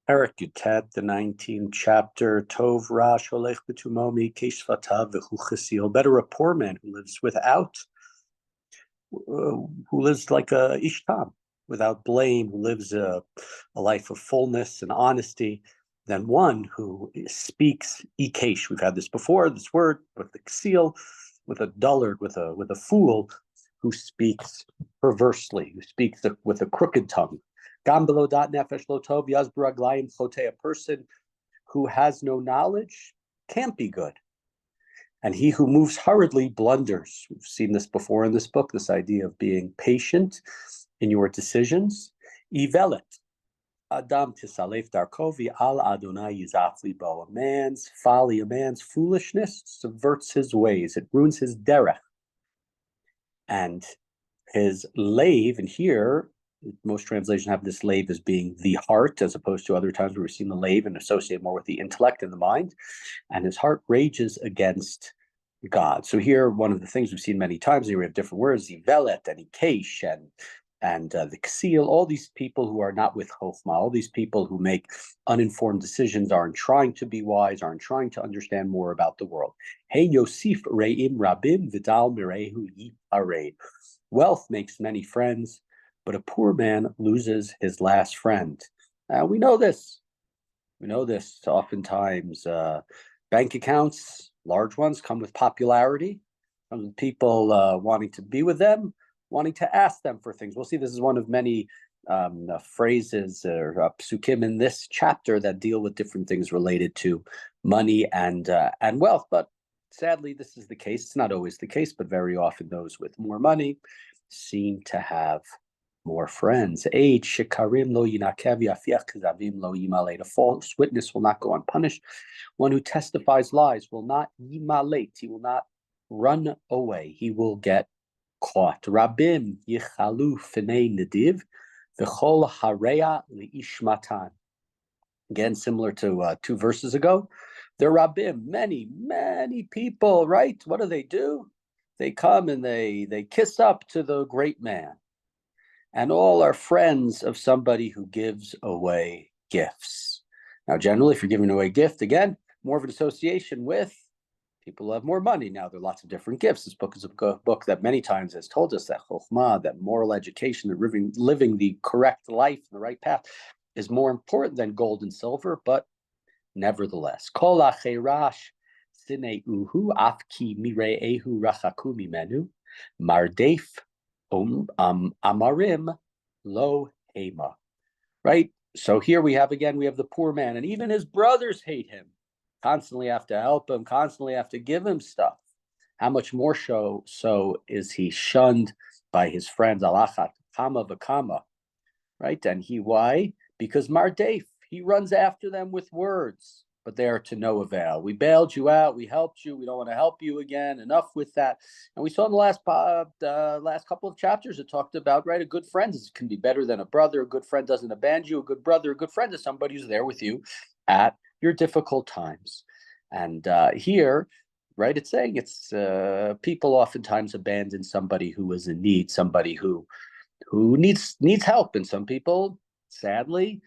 Eric Yutet, the 19th chapter. Tov Rash Olech B'tumomi Keshvatav V'hu Chasil. Better a poor man who lives like a Ishtam, without blame, who lives a life of fullness and honesty, than one who speaks Ikesh. We've had this before, this word with the Ksil, with a dullard, with a fool who speaks perversely, who speaks with a crooked tongue. A person who has no knowledge can't be good. And he who moves hurriedly blunders. We've seen this before in this book, this idea of being patient in your decisions. Ivelet. Adam tisalef darkovi al Adonai yizafli bo. A man's folly, a man's foolishness subverts his ways. It ruins his derech. And his lave, and here, most translations have this lave as being the heart, as opposed to other times where we've seen the lave and associate more with the intellect and the mind. And his heart rages against God. So here, one of the things we've seen many times, here we have different words, Ivelet and Ikesh and the Ksil, all these people who are not with Chokhmah, all these people who make uninformed decisions, aren't trying to be wise, aren't trying to understand more about the world. Hey Yosif Re'im Rabim Vidal Mirehu Yipareid. Wealth makes many friends, but a poor man loses his last friend. We know this. We know this. Oftentimes, bank accounts, large ones, come with popularity, come with people wanting to be with them, wanting to ask them for things. We'll see this is one of many phrases or psukim in this chapter that deal with different things related to money and wealth. But sadly, this is the case. It's not always the case, but very often those with more money seem to have more friends. A false witness will not go unpunished. One who testifies lies will not yimalate. He will not run away. He will get caught. Rabim yichalu fnei nediv v'chol hareya liishmatan. Again, similar to 2 verses ago. They're Rabim, many people, right? What do? They come and they kiss up to the great man. And all are friends of somebody who gives away gifts. Now, generally, if you're giving away a gift, again, more of an association with people who have more money. Now, there are lots of different gifts. This book is a book that many times has told us that chokhmah, that moral education, that living the correct life, the right path, is more important than gold and silver, but nevertheless. Kol acherash sineuhu afki mire'ehu rachaku mimenu mardef amarim lo hema. Right? So here we have the poor man, and even his brothers hate him. Constantly have to help him, constantly have to give him stuff. How much more so is he shunned by his friends? Alachat kama v'kama. Right? And why? Because Mardef, he runs after them with words, but they are to no avail. We bailed you out, we helped you, we don't want to help you again. Enough with that. And we saw in the last couple of chapters, it talked about, right, a good friend can be better than a brother. A good friend doesn't abandon you. A good brother, a good friend is somebody who's there with you at your difficult times. And here, right, it's saying it's people oftentimes abandon somebody who is in need, somebody who needs help. And some people, sadly,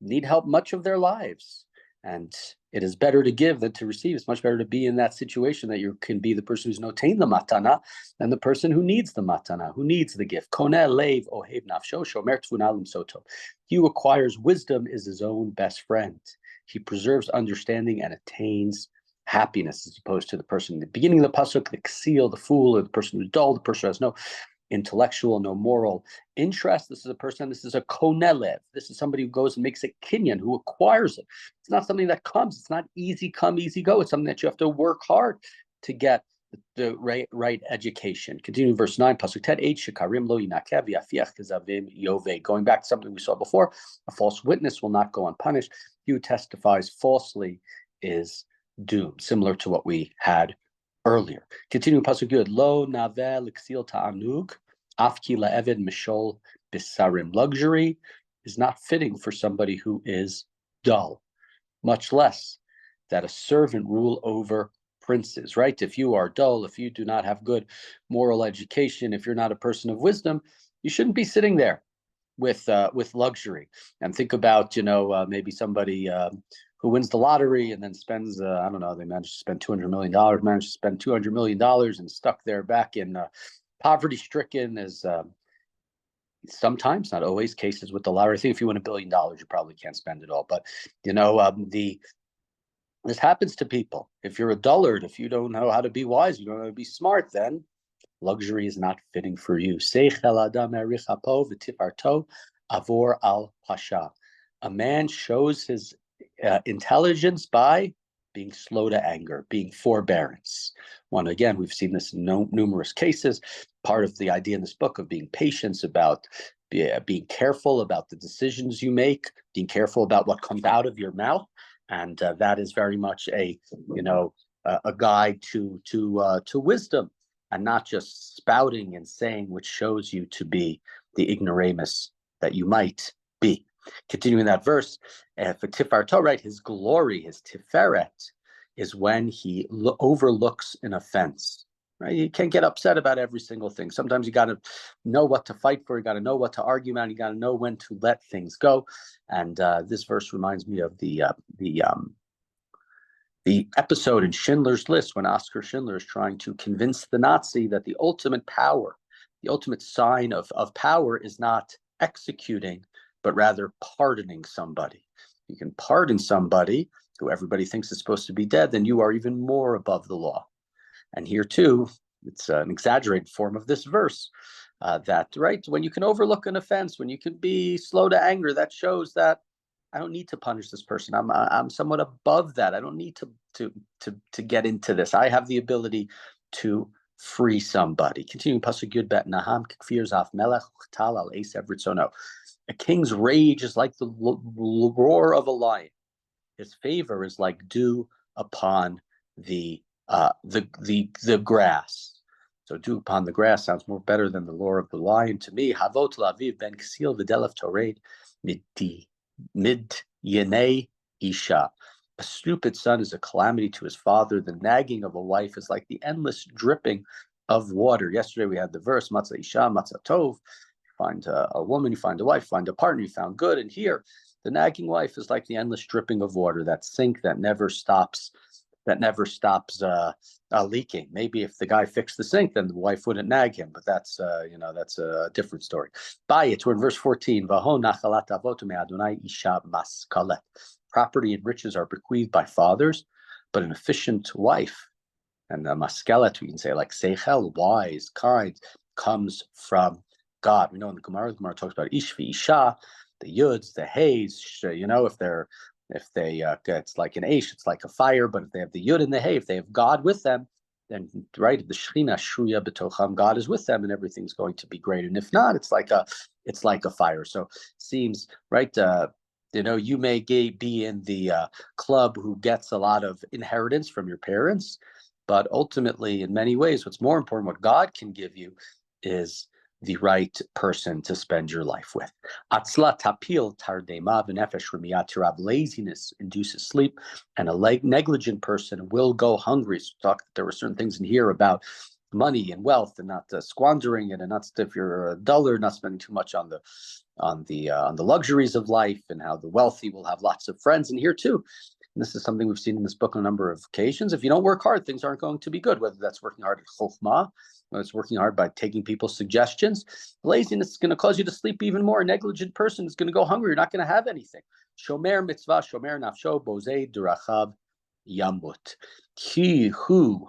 need help much of their lives. And it is better to give than to receive. It's much better to be in that situation that you can be the person who's notain the matana than the person who needs the matana, who needs the gift. Koneh leiv ohev nafsho shomer tvunalim soto. He who acquires wisdom is his own best friend. He preserves understanding and attains happiness, as opposed to the person in the beginning of the pasuk, the ksil, the fool, or the person who's dull, the person who has no intellectual, no moral interest. This is a konelev. This is somebody who goes and makes a kinyan, who acquires it. It's not something that comes. It's not easy come, easy go. It's something that you have to work hard to get the right education. Continue verse 9, pasuk tet, shekarim lo yinakev yafiach kezavim yove. Going back to something we saw before, a false witness will not go unpunished. He who testifies falsely is doomed, similar to what we had earlier. Continuing pasuk good. Lo navel ksil ta'anug afki la'eved mishol bisarim. Luxury is not fitting for somebody who is dull, much less that a servant rule over princes, right? If you are dull, if you do not have good moral education, if you're not a person of wisdom, you shouldn't be sitting there. with luxury. And think about, maybe somebody who wins the lottery and then spends, I don't know, they managed to spend $200 million, managed to spend $200 million and stuck there back in poverty-stricken as sometimes, not always, cases with the lottery. I think if you win $1 billion, you probably can't spend it all. But, this happens to people. If you're a dullard, if you don't know how to be wise, you don't know how to be smart, then luxury is not fitting for you. A man shows his intelligence by being slow to anger, being forbearance. Again, we've seen this in numerous cases. Part of the idea in this book of being patient, about being careful about the decisions you make, being careful about what comes out of your mouth. And that is very much a guide to wisdom, and not just spouting and saying, which shows you to be the ignoramus that you might be. Continuing that verse, for Tifarto, right, his glory, his tiferet, is when he overlooks an offense. Right, you can't get upset about every single thing. Sometimes you got to know what to fight for. You got to know what to argue about. You got to know when to let things go. And this verse reminds me of the episode in Schindler's List when Oskar Schindler is trying to convince the Nazi that the ultimate power, the ultimate sign of power, is not executing, but rather pardoning somebody. You can pardon somebody who everybody thinks is supposed to be dead, then you are even more above the law. And here too, it's an exaggerated form of this verse, that, right, when you can overlook an offense, when you can be slow to anger, that shows that I don't need to punish this person. I'm somewhat above that. I don't need to get into this. I have the ability to free somebody. Continuing pasuk Yud Bet Naham k'kfir zaf melech tal al esev ritzono. A king's rage is like the roar of a lion. His favor is like dew upon the grass. So dew upon the grass sounds more better than the roar of the lion to me. Havot laviv ben ksil v'delef tored mid yenei isha. A stupid son is a calamity to his father. The nagging of a wife is like the endless dripping of water. Yesterday we had the verse, matzah isha, matzah tov. You find a woman, you find a wife, find a partner, you found good. And here, the nagging wife is like the endless dripping of water, that sink that never stops leaking. Maybe if the guy fixed the sink, then the wife wouldn't nag him, but that's a different story. Bayit, we're in verse 14. Property and riches are bequeathed by fathers, but an efficient wife, and the maskelet, we can say like seichel, wise, kind, comes from God. We know in the Gemara talks about ishvi, isha, the yuds, the hays, if they it's like an ash, it's like a fire, but if they have the yud and the hay, if they have God with them, then right, the shechina shruya betocham, God is with them, and everything's going to be great. And if not, it's like a fire. So seems right. You may be in the club who gets a lot of inheritance from your parents, but ultimately, in many ways, what's more important, what God can give you, is the right person to spend your life with. Atzla tapil tardema v'nefesh rumiat. Laziness induces sleep, and a negligent person will go hungry. So there were certain things in here about money and wealth, and not squandering it, and not, if you're a dullard, not spending too much on the luxuries of life, and how the wealthy will have lots of friends. And here too, and this is something we've seen in this book on a number of occasions, if you don't work hard, things aren't going to be good, whether that's working hard at chokhmah, whether it's working hard by taking people's suggestions. Laziness is going to cause you to sleep even more. A negligent person is going to go hungry. You're not going to have anything. Shomer mitzvah, shomer nafsho, bozei durachav yamut. He who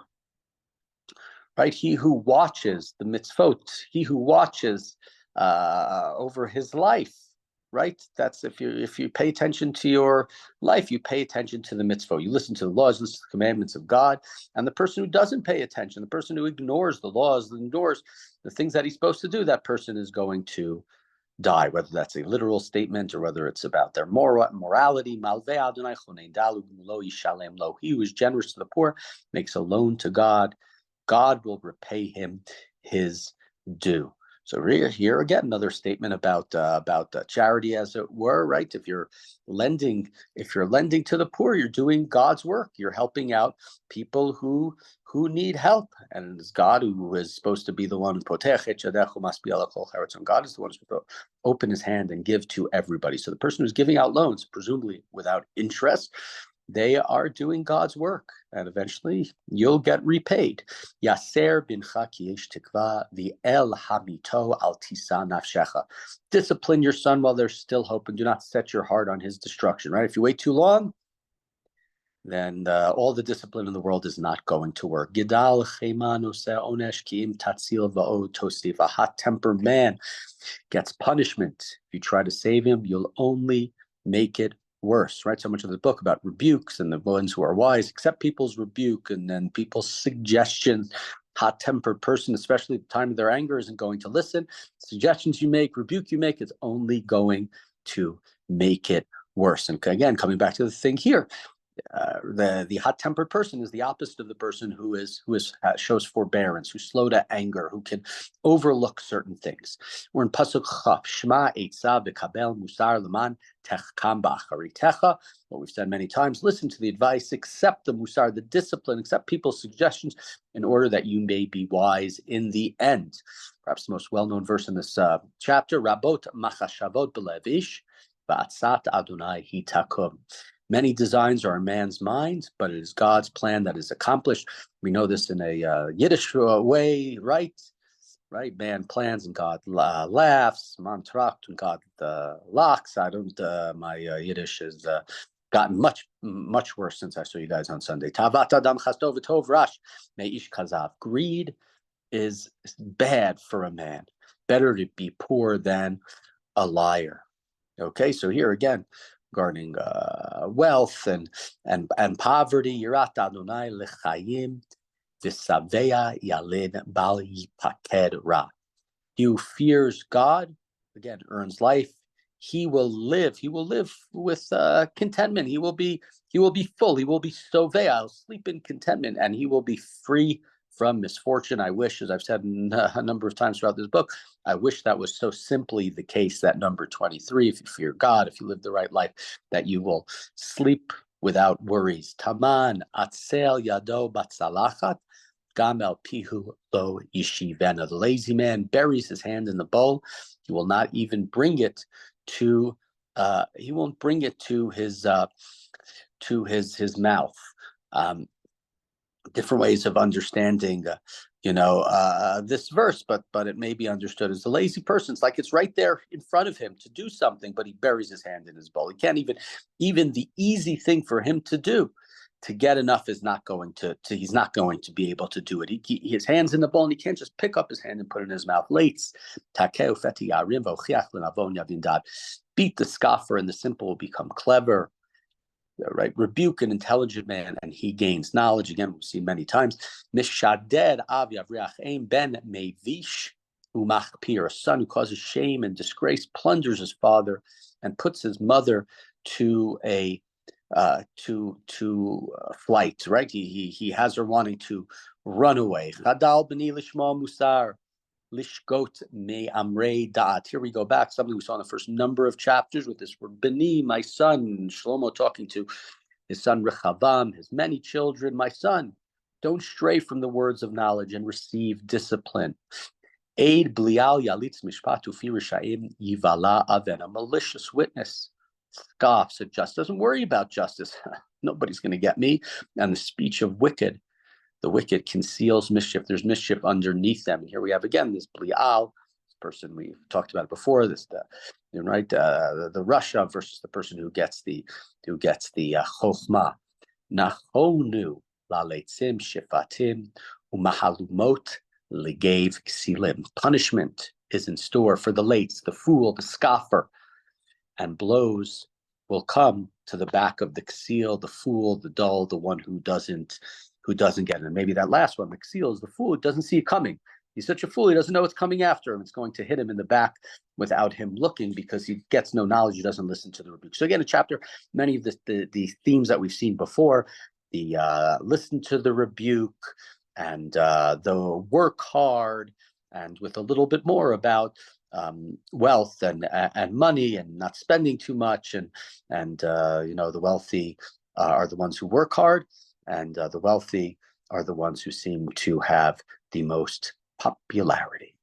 watches the mitzvot, he who watches over his life, right? That's if you pay attention to your life, you pay attention to the mitzvot. You listen to the laws, listen to the commandments of God. And the person who doesn't pay attention, the person who ignores the laws, ignores the things that he's supposed to do, that person is going to die, whether that's a literal statement or whether it's about their morality. He who is generous to the poor makes a loan to God. God will repay him his due. So here again, another statement about charity, as it were, right? If you're lending to the poor, you're doing God's work. You're helping out people who need help, and it's God who is supposed to be the one. God is the one who's supposed to open his hand and give to everybody. So the person who's giving out loans, presumably without interest, they are doing God's work, and eventually you'll get repaid. Yaser bincha ki yesh tikva v'el hamito al tisa nafshecha. Discipline your son while there's still hope, and do not set your heart on his destruction. Right? If you wait too long, then all the discipline in the world is not going to work. Gidal chema noseh onesh kiim tatzil va'od tosif. A hot-tempered man gets punishment. If you try to save him, you'll only make it worse, right? So much of the book about rebukes and the ones who are wise accept people's rebuke and then people's suggestions. Hot-tempered person, especially at the time of their anger, isn't going to listen. Suggestions you make, rebuke you make, is only going to make it worse. And again, coming back to the thing here, the hot-tempered person is the opposite of the person who shows forbearance, who's slow to anger, who can overlook certain things. We're in pasuk Chaf, Shema Eitza v'kabel musar leman techkam ba'acharitecha. What we've said many times: listen to the advice, accept the musar, the discipline, accept people's suggestions, in order that you may be wise in the end. Perhaps the most well-known verse in this chapter: Rabot machashavot belevish va'atzat Adonai hitakum. Many designs are in man's mind, but it is God's plan that is accomplished. We know this in a Yiddish way, right? Right? Man plans and God laughs. Man tracht and God lachs. I don't. My Yiddish has gotten much worse since I saw you guys on Sunday. Tavat adam chastov v'tov rash meish kazav. Greed is bad for a man. Better to be poor than a liar. Okay, so here again, regarding wealth and poverty, Yirat Adonai lechayim v'saveya yalid bal yipaked ra. He who fears God, again, earns life. He will live with contentment. He will be full. He will be soveya. He'll sleep in contentment, and he will be free from misfortune. I wish, as I've said a number of times throughout this book, I wish that was so simply the case, that number 23, if you fear God, if you live the right life, that you will sleep without worries. Taman atzel yado batzalachat gam el pihu lo yeshivena. The lazy man buries his hand in the bowl. He will not even bring it to his mouth. Different ways of understanding, this verse, but it may be understood as the lazy person. It's like it's right there in front of him to do something, but he buries his hand in his bowl. He can't even the easy thing for him to do, to get enough, is not going to he's not going to be able to do it. His hand's in the bowl, and he can't just pick up his hand and put it in his mouth. Beat the scoffer, and the simple will become clever. Right, rebuke an intelligent man, and he gains knowledge. Again, we've seen many times. Mishaded av yavriach ein ben mevish umachpir. A son who causes shame and disgrace plunders his father and puts his mother to a flight. Right, he has her wanting to run away. Chadal b'ni lishma musar. Lishgot me amrei da'at. Here we go back, something we saw in the first number of chapters with this word b'ni, my son. Shlomo talking to his son Rechavam, his many children. My son, don't stray from the words of knowledge and receive discipline. Aid blial yalitz mishpatu fi rishayim yivala aven. A malicious witness scoffs at justice. Doesn't worry about justice. Nobody's going to get me. And the speech of the wicked conceals mischief. There's mischief underneath them. And here we have again this blial, this person we've talked about it before. The Russia versus the person who gets the chokhmah. Nachonu laletzim shifatim umahalumot legev ksilim. Punishment is in store for the lates, the fool, the scoffer, and blows will come to the back of the ksil, the fool, the dull, the one who doesn't get it. And maybe that last one, Mixil, is the fool who doesn't see it coming. He's such a fool, he doesn't know what's coming after him. It's going to hit him in the back without him looking, because he gets no knowledge, he doesn't listen to the rebuke. So again, a chapter, many of the themes that we've seen before, the listen to the rebuke, and the work hard, and with a little bit more about wealth and money and not spending too much, and the wealthy are the ones who work hard, and the wealthy are the ones who seem to have the most popularity.